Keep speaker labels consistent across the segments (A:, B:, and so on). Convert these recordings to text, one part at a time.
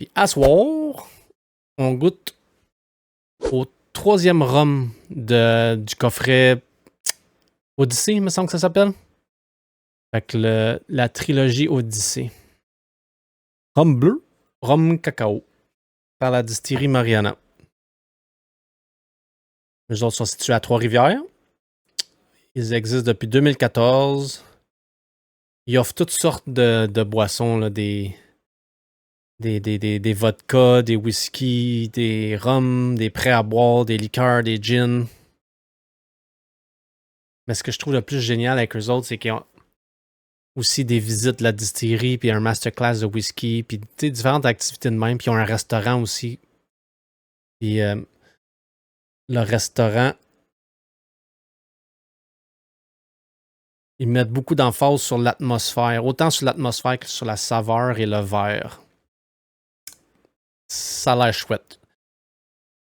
A: Puis à soir, on goûte au troisième rhum du coffret Odyssée, il me semble que ça s'appelle. Fait que la trilogie Odyssée. Rhum bleu, rhum cacao, par la distillerie Mariana. Les autres sont situés à Trois-Rivières. Ils existent depuis 2014. Ils offrent toutes sortes de boissons, là, des vodkas, des whisky, des rhums, des prêts à boire, des liqueurs, des gins. Mais ce que je trouve le plus génial avec eux autres, c'est qu'ils ont aussi des visites de la distillerie, puis un masterclass de whisky, puis différentes activités de même, puis ils ont un restaurant aussi. Puis le restaurant, ils mettent beaucoup d'emphase sur l'atmosphère, autant sur l'atmosphère que sur la saveur et le verre. Ça a l'air chouette.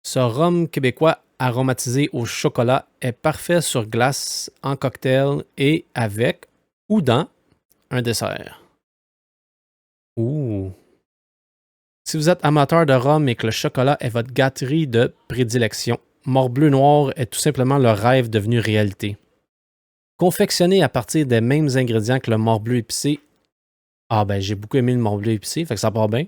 A: Ce rhum québécois aromatisé au chocolat est parfait sur glace, en cocktail et avec ou dans un dessert. Ouh! Si vous êtes amateur de rhum et que le chocolat est votre gâterie de prédilection, Morbleu Noir est tout simplement le rêve devenu réalité. Confectionné à partir des mêmes ingrédients que le Morbleu épicé. Ah ben j'ai beaucoup aimé le Morbleu épicé, fait que ça part bien.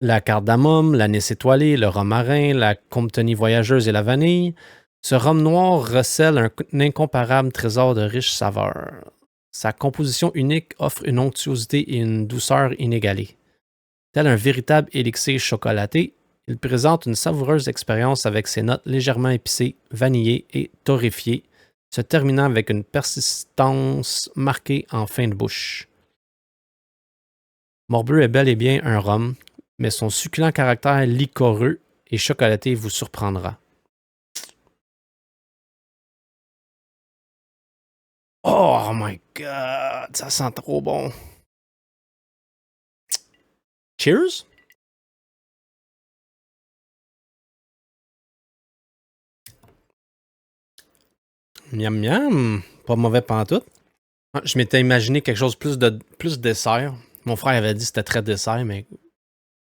A: La cardamome, l'anis étoilé, le rhum marin, la comptonie voyageuse et la vanille, ce rhum noir recèle un incomparable trésor de riches saveurs. Sa composition unique offre une onctuosité et une douceur inégalées. Tel un véritable élixir chocolaté, il présente une savoureuse expérience avec ses notes légèrement épicées, vanillées et torréfiées, se terminant avec une persistance marquée en fin de bouche. Morbleu est bel et bien un rhum, mais son succulent caractère liquoreux et chocolaté vous surprendra. Oh my god, ça sent trop bon. Cheers! Miam miam, pas mauvais pantoute. Je m'étais imaginé quelque chose plus dessert. Mon frère avait dit que c'était très dessert, mais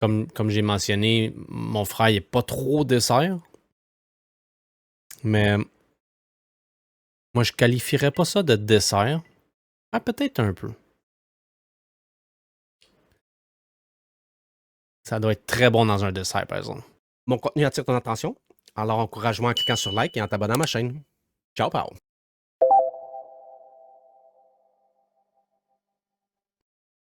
A: comme j'ai mentionné, mon frère n'est pas trop dessert. Mais moi, je qualifierais pas ça de dessert. Ah, peut-être un peu. Ça doit être très bon dans un dessert, par exemple. Mon contenu attire ton attention? Alors encourage-moi en cliquant sur like et en t'abonnant à ma chaîne. Ciao, pao!